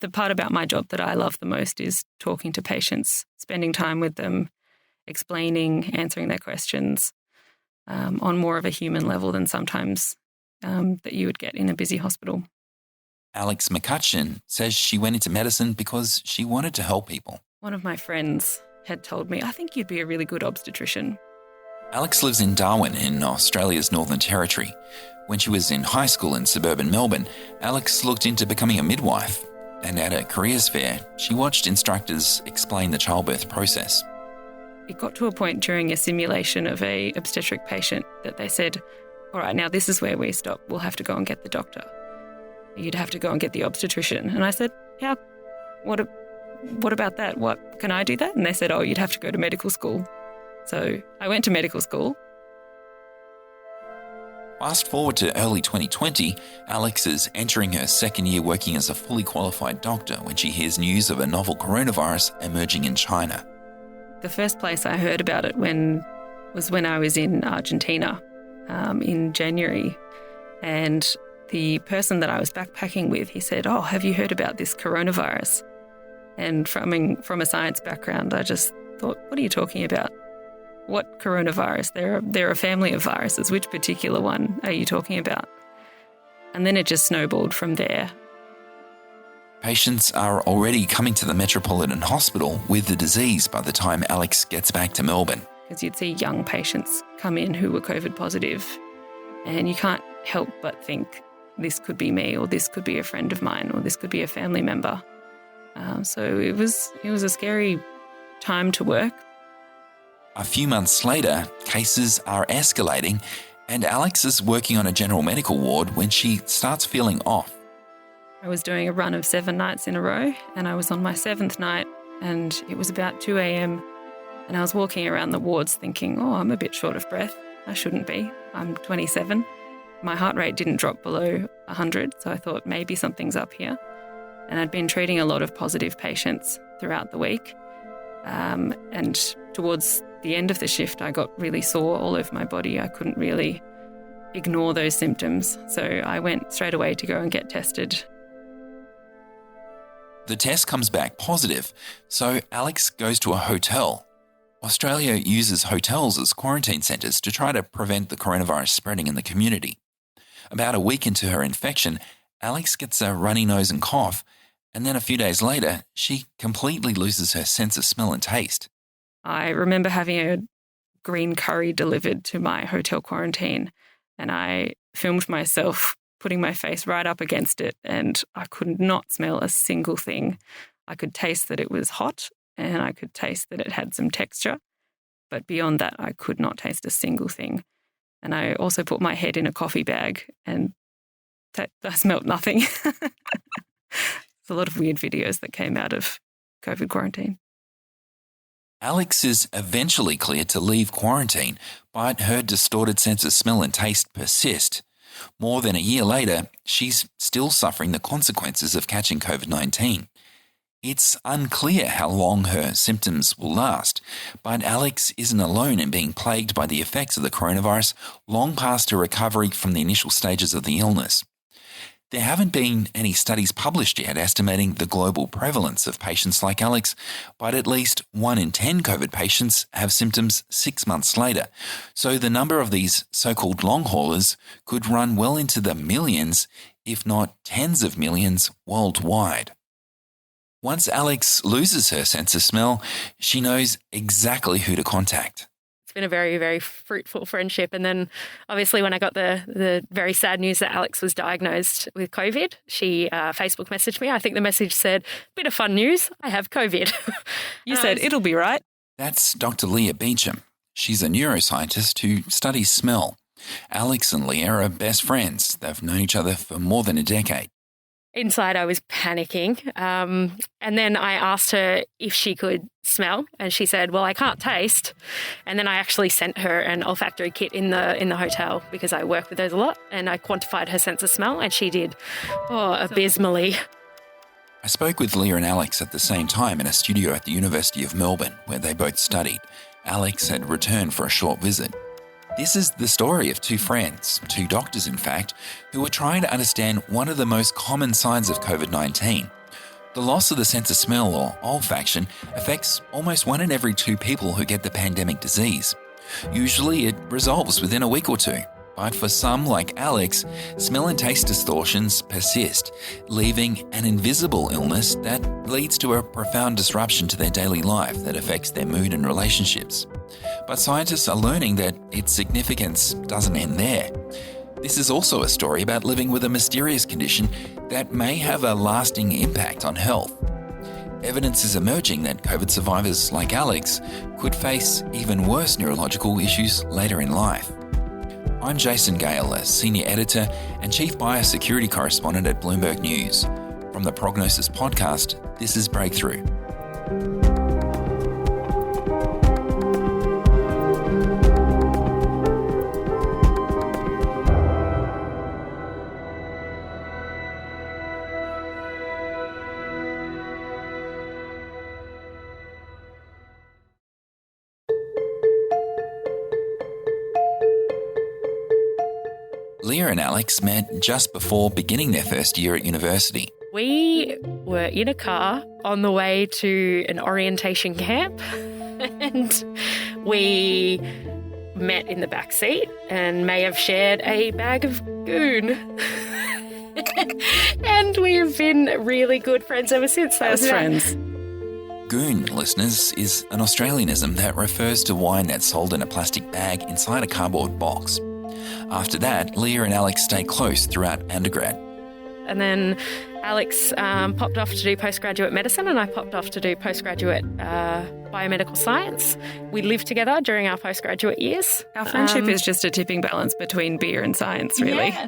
the part about my job that I love the most is talking to patients, spending time with them, explaining, answering their questions on more of a human level than sometimes that you would get in a busy hospital. Alex McCutchin says she went into medicine because she wanted to help people. One of my friends had told me, I think you'd be a really good obstetrician. Alex lives in Darwin in Australia's Northern Territory. When she was in high school in suburban Melbourne, Alex looked into becoming a midwife. And at a careers fair, she watched instructors explain the childbirth process. It got to a point during a simulation of a obstetric patient that they said, all right, now this is where we stop. We'll have to go and get the doctor. You'd have to go and get the obstetrician. And I said, what about that? What, can I do that? And they said, you'd have to go to medical school. So I went to medical school. Fast forward to early 2020, Alex is entering her second year working as a fully qualified doctor when she hears news of a novel coronavirus emerging in China. The first place I heard about it was when I was in Argentina in January. And the person that I was backpacking with, he said, have you heard about this coronavirus? And from a science background, I just thought, what are you talking about? What coronavirus? There are a family of viruses. Which particular one are you talking about? And then it just snowballed from there. Patients are already coming to the Metropolitan Hospital with the disease by the time Alex gets back to Melbourne. Because you'd see young patients come in who were COVID positive, and you can't help but think this could be me, or this could be a friend of mine, or this could be a family member. So it was a scary time to work. A few months later, cases are escalating, and Alex is working on a general medical ward when she starts feeling off. I was doing a run of 7 nights in a row, and I was on my 7th night, and it was about 2 a.m, and I was walking around the wards thinking, I'm a bit short of breath. I shouldn't be. I'm 27. My heart rate didn't drop below 100, so I thought maybe something's up here. And I'd been treating a lot of positive patients throughout the week. And towards the end of the shift, I got really sore all over my body. I couldn't really ignore those symptoms. So I went straight away to go and get tested. The test comes back positive, so Alex goes to a hotel. Australia uses hotels as quarantine centres to try to prevent the coronavirus spreading in the community. About a week into her infection, Alex gets a runny nose and cough, and then a few days later, she completely loses her sense of smell and taste. I remember having a green curry delivered to my hotel quarantine, and I filmed myself putting my face right up against it, and I could not smell a single thing. I could taste that it was hot, and I could taste that it had some texture, but beyond that, I could not taste a single thing. And I also put my head in a coffee bag, and I smelt nothing. There's a lot of weird videos that came out of COVID quarantine. Alex is eventually cleared to leave quarantine, but her distorted sense of smell and taste persist. More than a year later, she's still suffering the consequences of catching COVID-19. It's unclear how long her symptoms will last, but Alex isn't alone in being plagued by the effects of the coronavirus long past her recovery from the initial stages of the illness. There haven't been any studies published yet estimating the global prevalence of patients like Alex, but at least 1 in 10 COVID patients have symptoms 6 months later. So the number of these so-called long haulers could run well into the millions, if not tens of millions worldwide. Once Alex loses her sense of smell, she knows exactly who to contact. It's been a very, very fruitful friendship. And then obviously when I got the very sad news that Alex was diagnosed with COVID, she Facebook messaged me. I think the message said, bit of fun news, I have COVID. You said, it'll be right. That's Dr Leah Beauchamp. She's a neuroscientist who studies smell. Alex and Leah are best friends. They've known each other for more than a decade. Inside, I was panicking. And then I asked her if she could smell, and she said, well, I can't taste. And then I actually sent her an olfactory kit in the hotel because I work with those a lot, and I quantified her sense of smell, and she did, abysmally. I spoke with Leah and Alex at the same time in a studio at the University of Melbourne, where they both studied. Alex had returned for a short visit. This is the story of 2 friends, 2 doctors in fact, who were trying to understand one of the most common signs of COVID-19. The loss of the sense of smell or olfaction affects almost 1 in every 2 people who get the pandemic disease. Usually it resolves within a week or 2, but for some, like Alex, smell and taste distortions persist, leaving an invisible illness that leads to a profound disruption to their daily life that affects their mood and relationships. But scientists are learning that its significance doesn't end there. This is also a story about living with a mysterious condition that may have a lasting impact on health. Evidence is emerging that COVID survivors like Alex could face even worse neurological issues later in life. I'm Jason Gale, a senior editor and chief biosecurity correspondent at Bloomberg News. From the Prognosis podcast, this is Breakthrough. Leah and Alex met just before beginning their first year at university. We were in a car on the way to an orientation camp and we met in the back seat and may have shared a bag of goon. And we have been really good friends ever since. Best friends. Goon, listeners, is an Australianism that refers to wine that's sold in a plastic bag inside a cardboard box. After that, Leah and Alex stayed close throughout undergrad. And then Alex popped off to do postgraduate medicine and I popped off to do postgraduate biomedical science. We lived together during our postgraduate years. Our friendship is just a tipping balance between beer and science, really. Yeah.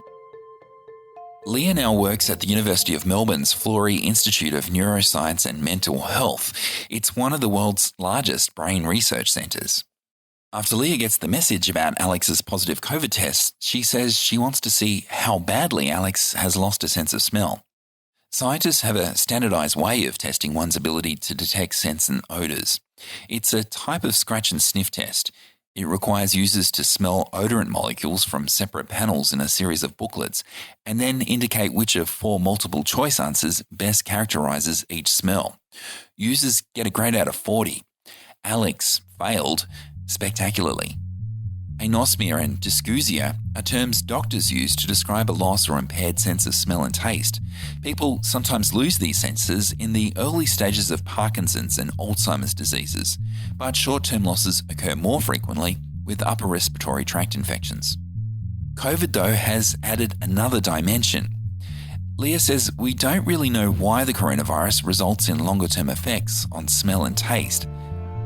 Leah now works at the University of Melbourne's Florey Institute of Neuroscience and Mental Health. It's one of the world's largest brain research centres. After Leah gets the message about Alex's positive COVID test, she says she wants to see how badly Alex has lost a sense of smell. Scientists have a standardised way of testing one's ability to detect scents and odours. It's a type of scratch and sniff test. It requires users to smell odorant molecules from separate panels in a series of booklets and then indicate which of 4 multiple choice answers best characterises each smell. Users get a grade out of 40. Alex failed spectacularly. Anosmia and dysgeusia are terms doctors use to describe a loss or impaired sense of smell and taste. People sometimes lose these senses in the early stages of Parkinson's and Alzheimer's diseases, but short-term losses occur more frequently with upper respiratory tract infections. COVID, though, has added another dimension. Leah says we don't really know why the coronavirus results in longer-term effects on smell and taste.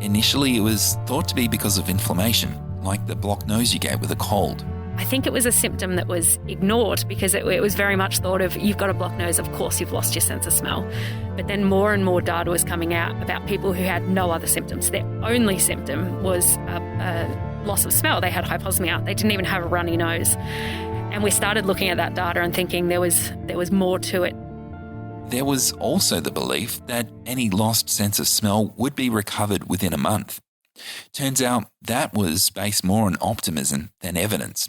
Initially, it was thought to be because of inflammation, like the blocked nose you get with a cold. I think it was a symptom that was ignored because it was very much thought of, you've got a blocked nose, of course you've lost your sense of smell. But then more and more data was coming out about people who had no other symptoms. Their only symptom was a loss of smell. They had hyposmia. They didn't even have a runny nose. And we started looking at that data and thinking there was more to it. There was also the belief that any lost sense of smell would be recovered within a month. Turns out that was based more on optimism than evidence.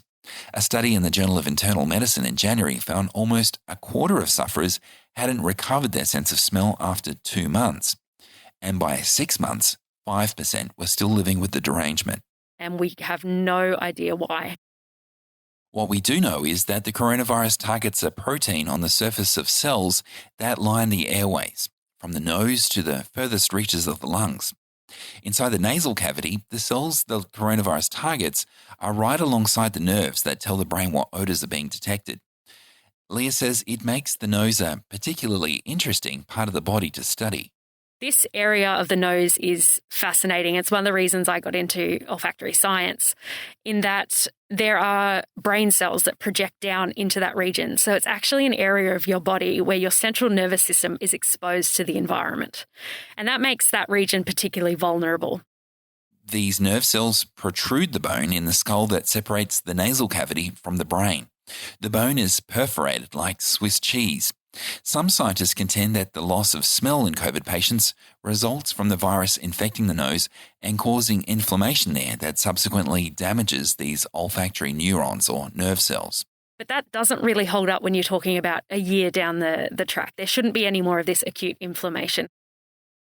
A study in the Journal of Internal Medicine in January found almost a quarter of sufferers hadn't recovered their sense of smell after 2 months. And by 6 months, 5% were still living with the derangement. And we have no idea why. What we do know is that the coronavirus targets a protein on the surface of cells that line the airways, from the nose to the furthest reaches of the lungs. Inside the nasal cavity, the cells the coronavirus targets are right alongside the nerves that tell the brain what odours are being detected. Leah says it makes the nose a particularly interesting part of the body to study. This area of the nose is fascinating. It's one of the reasons I got into olfactory science, in that there are brain cells that project down into that region. So it's actually an area of your body where your central nervous system is exposed to the environment. And that makes that region particularly vulnerable. These nerve cells protrude the bone in the skull that separates the nasal cavity from the brain. The bone is perforated like Swiss cheese. Some scientists contend that the loss of smell in COVID patients results from the virus infecting the nose and causing inflammation there that subsequently damages these olfactory neurons or nerve cells. But that doesn't really hold up when you're talking about a year down the track. There shouldn't be any more of this acute inflammation.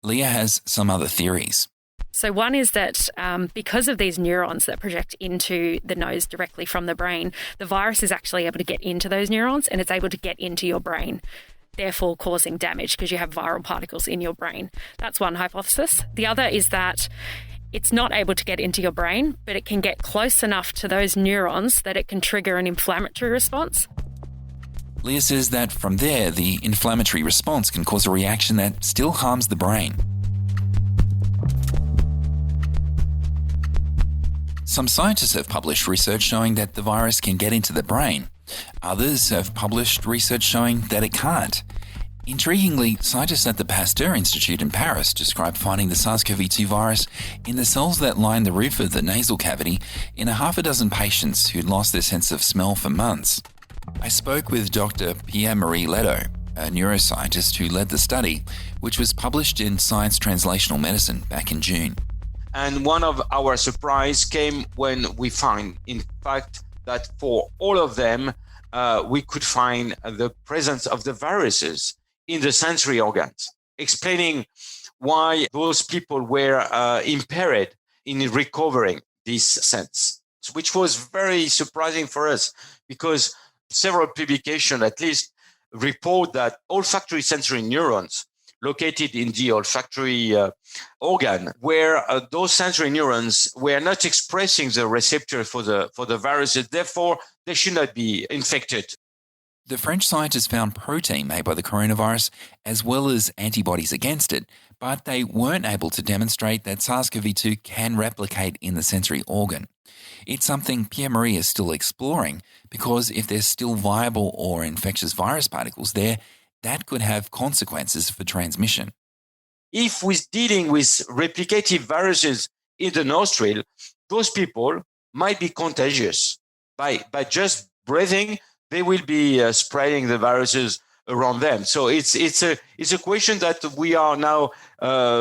Leah has some other theories. So one is that because of these neurons that project into the nose directly from the brain, the virus is actually able to get into those neurons and it's able to get into your brain, therefore causing damage because you have viral particles in your brain. That's one hypothesis. The other is that it's not able to get into your brain, but it can get close enough to those neurons that it can trigger an inflammatory response. Leah says that from there, the inflammatory response can cause a reaction that still harms the brain. Some scientists have published research showing that the virus can get into the brain. Others have published research showing that it can't. Intriguingly, scientists at the Pasteur Institute in Paris described finding the SARS-CoV-2 virus in the cells that line the roof of the nasal cavity in a half a dozen patients who'd lost their sense of smell for months. I spoke with Dr. Pierre-Marie Ledo, a neuroscientist who led the study, which was published in Science Translational Medicine back in June. And one of our surprise came when we find, in fact, that for all of them, we could find the presence of the viruses in the sensory organs, explaining why those people were impaired in recovering this sense, which was very surprising for us because several publications at least report that olfactory sensory neurons located in the olfactory organ, where those sensory neurons were not expressing the receptor for the viruses, therefore they should not be infected. The French scientists found protein made by the coronavirus as well as antibodies against it, but they weren't able to demonstrate that SARS-CoV-2 can replicate in the sensory organ. It's something Pierre-Marie is still exploring because if there's still viable or infectious virus particles there, that could have consequences for transmission. If we're dealing with replicative viruses in the nostril, those people might be contagious. By just breathing, they will be spreading the viruses around them. So it's a question that we are now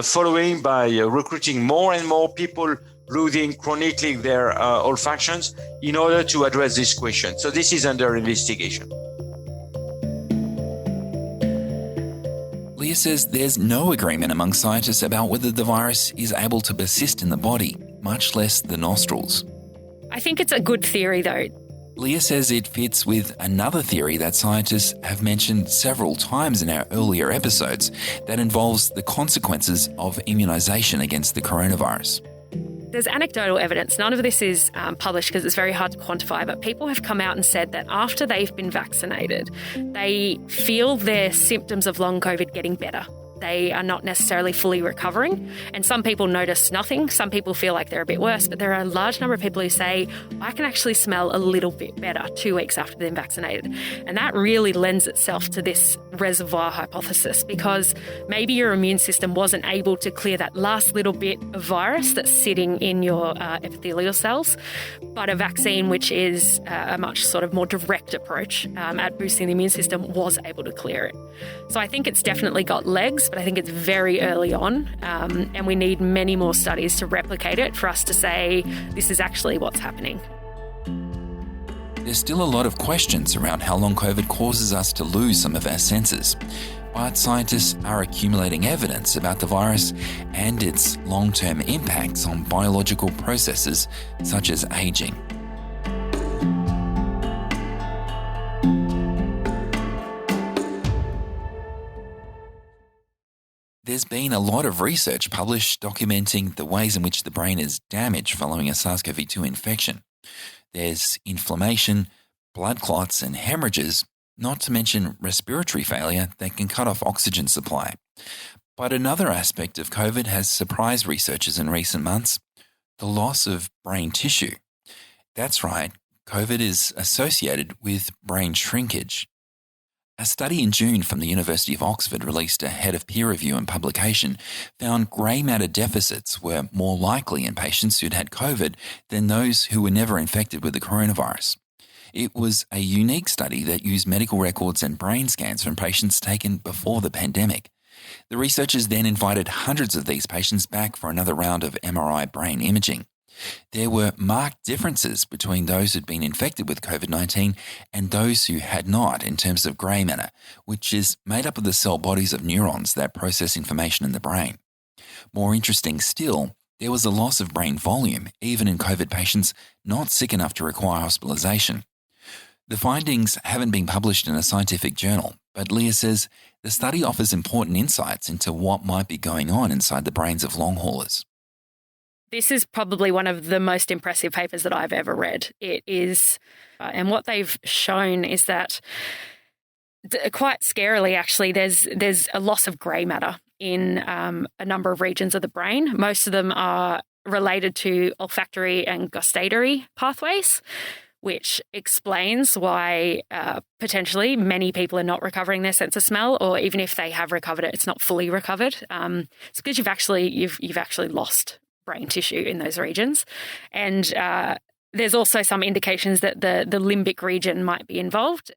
following by recruiting more and more people losing chronically their olfactions in order to address this question. So this is under investigation. Leah says there's no agreement among scientists about whether the virus is able to persist in the body, much less the nostrils. I think it's a good theory, though. Leah says it fits with another theory that scientists have mentioned several times in our earlier episodes that involves the consequences of immunisation against the coronavirus. There's anecdotal evidence. None of this is published because it's very hard to quantify, but people have come out and said that after they've been vaccinated, they feel their symptoms of long COVID getting better. They are not necessarily fully recovering. And some people notice nothing. Some people feel like they're a bit worse. But there are a large number of people who say, I can actually smell a little bit better 2 weeks after they're vaccinated. And that really lends itself to this reservoir hypothesis because maybe your immune system wasn't able to clear that last little bit of virus that's sitting in your epithelial cells. But a vaccine, which is a much sort of more direct approach at boosting the immune system, was able to clear it. So I think it's definitely got legs, but I think it's very early on, and we need many more studies to replicate it for us to say this is actually what's happening. There's still a lot of questions around how long COVID causes us to lose some of our senses, but scientists are accumulating evidence about the virus and its long-term impacts on biological processes such as aging. There's been a lot of research published documenting the ways in which the brain is damaged following a SARS-CoV-2 infection. There's inflammation, blood clots and hemorrhages, not to mention respiratory failure that can cut off oxygen supply. But another aspect of COVID has surprised researchers in recent months, the loss of brain tissue. That's right, COVID is associated with brain shrinkage. A study in June from the University of Oxford released ahead of peer review and publication found grey matter deficits were more likely in patients who'd had COVID than those who were never infected with the coronavirus. It was a unique study that used medical records and brain scans from patients taken before the pandemic. The researchers then invited hundreds of these patients back for another round of MRI brain imaging. There were marked differences between those who'd been infected with COVID-19 and those who had not in terms of grey matter, which is made up of the cell bodies of neurons that process information in the brain. More interesting still, there was a loss of brain volume, even in COVID patients not sick enough to require hospitalisation. The findings haven't been published in a scientific journal, but Leah says the study offers important insights into what might be going on inside the brains of long haulers. This is probably one of the most impressive papers that I've ever read. It is, and what they've shown is that, quite scarily actually, there's a loss of grey matter in a number of regions of the brain. Most of them are related to olfactory and gustatory pathways, which explains why potentially many people are not recovering their sense of smell, or even if they have recovered it, it's not fully recovered. It's because you've actually lost brain tissue in those regions. And there's also some indications that the limbic region might be involved.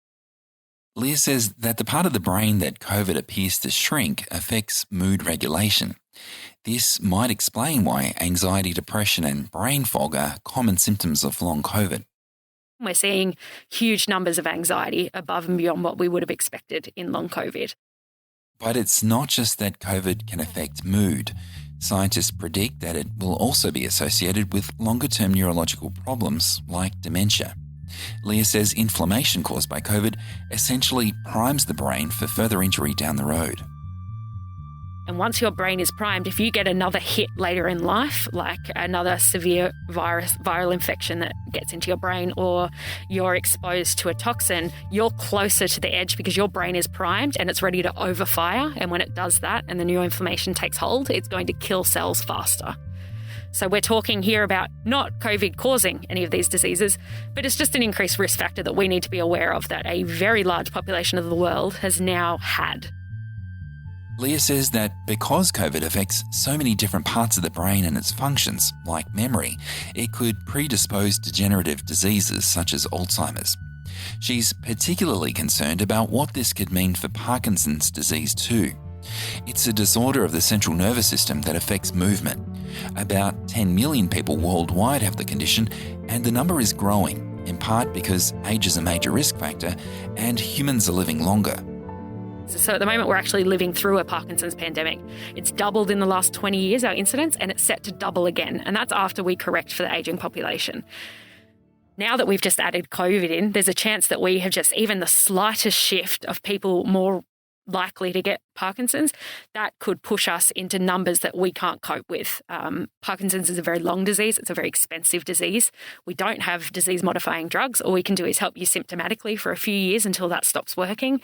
Leah says that the part of the brain that COVID appears to shrink affects mood regulation. This might explain why anxiety, depression and brain fog are common symptoms of long COVID. We're seeing huge numbers of anxiety above and beyond what we would have expected in long COVID. But it's not just that COVID can affect mood. Scientists predict that it will also be associated with longer-term neurological problems like dementia. Leah says inflammation caused by COVID essentially primes the brain for further injury down the road. And once your brain is primed, if you get another hit later in life, like another severe viral infection that gets into your brain, or you're exposed to a toxin, you're closer to the edge because your brain is primed and it's ready to overfire. And when it does that and the neuroinflammation takes hold, it's going to kill cells faster. So we're talking here about not COVID causing any of these diseases, but it's just an increased risk factor that we need to be aware of, that a very large population of the world has now had. Leah says that because COVID affects so many different parts of the brain and its functions, like memory, it could predispose degenerative diseases such as Alzheimer's. She's particularly concerned about what this could mean for Parkinson's disease too. It's a disorder of the central nervous system that affects movement. About 10 million people worldwide have the condition, and the number is growing, in part because age is a major risk factor and humans are living longer. So at the moment, we're actually living through a Parkinson's pandemic. It's doubled in the last 20 years, our incidence, and it's set to double again. And that's after we correct for the ageing population. Now that we've just added COVID in, there's a chance that we have just even the slightest shift of people more likely to get Parkinson's, that could push us into numbers that we can't cope with. Parkinson's is a very long disease. It's a very expensive disease. We don't have disease-modifying drugs. All we can do is help you symptomatically for a few years until that stops working.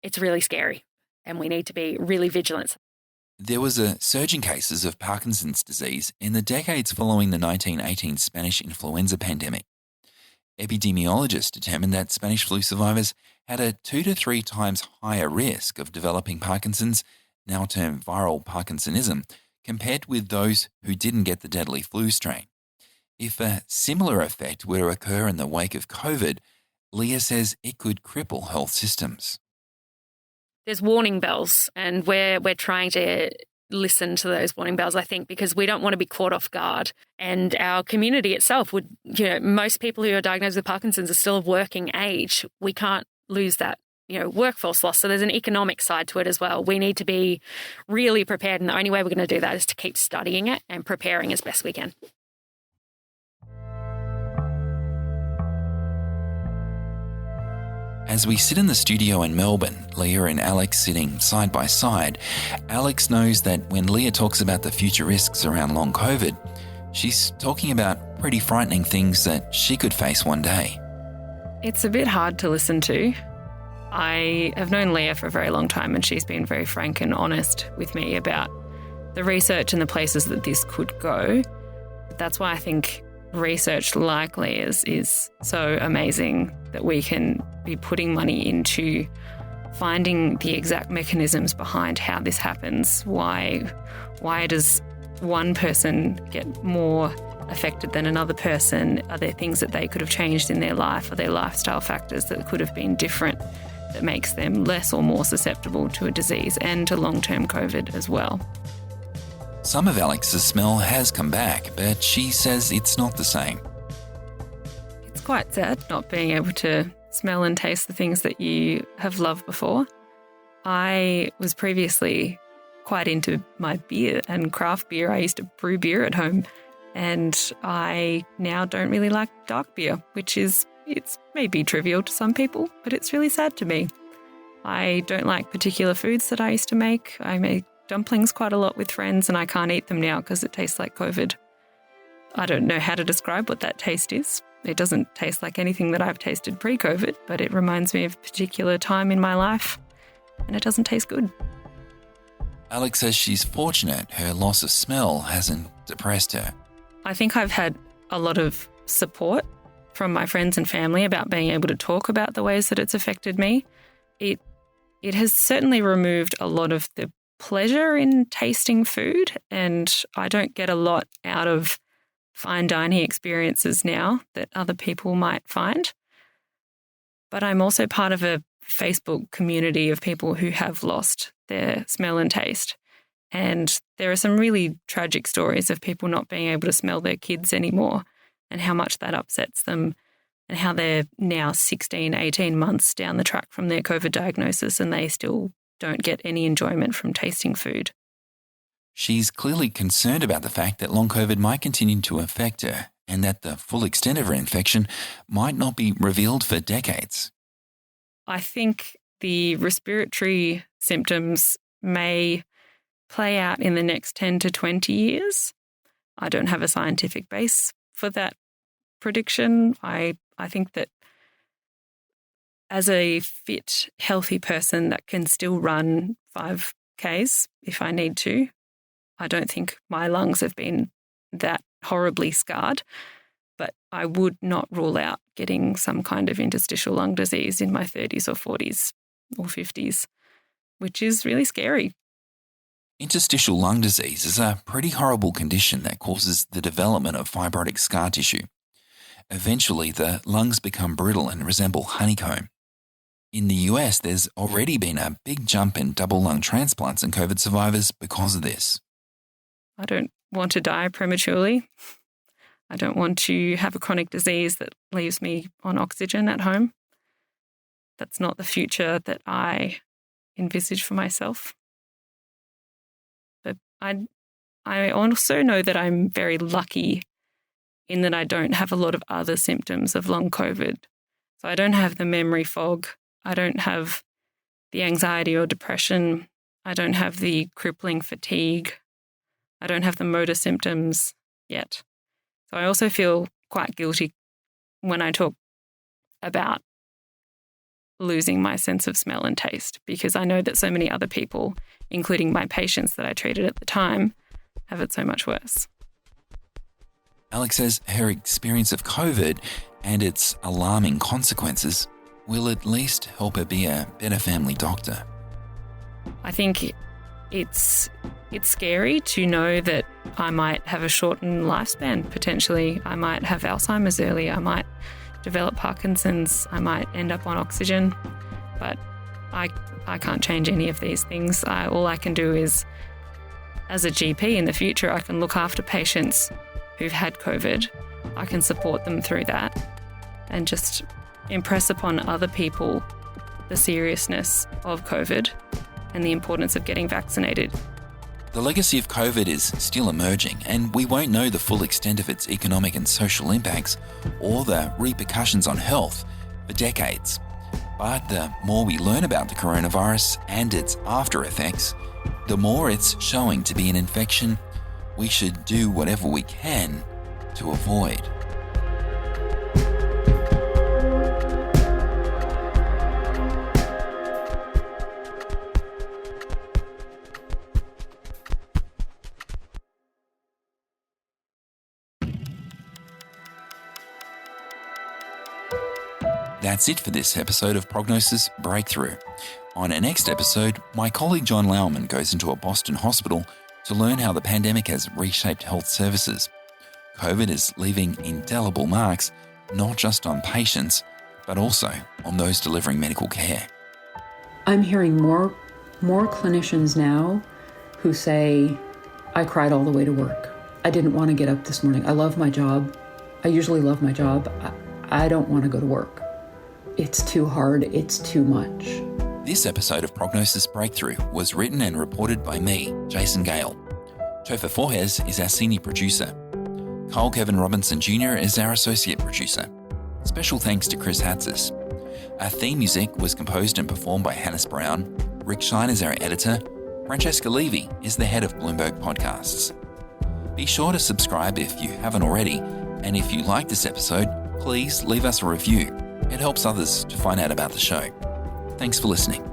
It's really scary, and we need to be really vigilant. There was a surge in cases of Parkinson's disease in the decades following the 1918 Spanish influenza pandemic. Epidemiologists determined that Spanish flu survivors had a 2 to 3 times higher risk of developing Parkinson's, now termed viral Parkinsonism, compared with those who didn't get the deadly flu strain. If a similar effect were to occur in the wake of COVID, Leah says it could cripple health systems. There's warning bells, and we're trying to listen to those warning bells, I think, because we don't want to be caught off guard. And our community itself would, most people who are diagnosed with Parkinson's are still of working age. We can't lose that, workforce loss. So there's an economic side to it as well. We need to be really prepared, and the only way we're going to do that is to keep studying it and preparing as best we can. As we sit in the studio in Melbourne, Leah and Alex sitting side by side, Alex knows that when Leah talks about the future risks around long COVID, she's talking about pretty frightening things that she could face one day. It's a bit hard to listen to. I have known Leah for a very long time, and she's been very frank and honest with me about the research and the places that this could go. That's why I think research like Leah's is so amazing, that we can be putting money into finding the exact mechanisms behind how this happens. Why does one person get more affected than another person? Are there things that they could have changed in their life? Are there lifestyle factors that could have been different that makes them less or more susceptible to a disease and to long-term COVID as well? Some of Alex's smell has come back, but she says it's not the same. It's quite sad not being able to smell and taste the things that you have loved before. I was previously quite into my beer and craft beer. I used to brew beer at home, and I now don't really like dark beer, it's maybe trivial to some people, but it's really sad to me. I don't like particular foods that I used to make. I make dumplings quite a lot with friends, and I can't eat them now because it tastes like COVID. I don't know how to describe what that taste is. It doesn't taste like anything that I've tasted pre-COVID, but it reminds me of a particular time in my life, and it doesn't taste good. Alex says she's fortunate her loss of smell hasn't depressed her. I think I've had a lot of support from my friends and family about being able to talk about the ways that it's affected me. It has certainly removed a lot of the pleasure in tasting food, and I don't get a lot out of fine dining experiences now that other people might find. But I'm also part of a Facebook community of people who have lost their smell and taste. And there are some really tragic stories of people not being able to smell their kids anymore and how much that upsets them, and how they're now 16, 18 months down the track from their COVID diagnosis and they still don't get any enjoyment from tasting food. She's clearly concerned about the fact that long COVID might continue to affect her and that the full extent of her infection might not be revealed for decades. I think the respiratory symptoms may play out in the next 10 to 20 years. I don't have a scientific base for that prediction. I think that as a fit, healthy person that can still run 5Ks if I need to, I don't think my lungs have been that horribly scarred, but I would not rule out getting some kind of interstitial lung disease in my 30s or 40s or 50s, which is really scary. Interstitial lung disease is a pretty horrible condition that causes the development of fibrotic scar tissue. Eventually, the lungs become brittle and resemble honeycomb. In the US, there's already been a big jump in double lung transplants in COVID survivors because of this. I don't want to die prematurely. I don't want to have a chronic disease that leaves me on oxygen at home. That's not the future that I envisage for myself. But I also know that I'm very lucky in that I don't have a lot of other symptoms of long COVID. So I don't have the memory fog. I don't have the anxiety or depression. I don't have the crippling fatigue. I don't have the motor symptoms yet. So I also feel quite guilty when I talk about losing my sense of smell and taste, because I know that so many other people, including my patients that I treated at the time, have it so much worse. Alex says her experience of COVID and its alarming consequences will at least help her be a better family doctor. I think it's scary to know that I might have a shortened lifespan, potentially. I might have Alzheimer's early. I might develop Parkinson's. I might end up on oxygen. But I can't change any of these things. All I can do is, as a GP in the future, I can look after patients who've had COVID. I can support them through that and just impress upon other people the seriousness of COVID and the importance of getting vaccinated. The legacy of COVID is still emerging, and we won't know the full extent of its economic and social impacts or the repercussions on health for decades. But the more we learn about the coronavirus and its after effects, the more it's showing to be an infection we should do whatever we can to avoid. That's it for this episode of Prognosis Breakthrough. On our next episode, my colleague John Laumann goes into a Boston hospital to learn how the pandemic has reshaped health services. COVID is leaving indelible marks, not just on patients, but also on those delivering medical care. I'm hearing more clinicians now who say I cried all the way to work. I didn't want to get up this morning. I love my job. I usually love my job. I don't want to go to work. It's too hard. It's too much. This episode of Prognosis Breakthrough was written and reported by me, Jason Gale. Topher Forges is our senior producer. Cole Kevin Robinson Jr. is our associate producer. Special thanks to Chris Hatzis. Our theme music was composed and performed by Hannes Brown. Rick Schein is our editor. Francesca Levy is the head of Bloomberg Podcasts. Be sure to subscribe if you haven't already, and if you like this episode, please leave us a review. It helps others to find out about the show. Thanks for listening.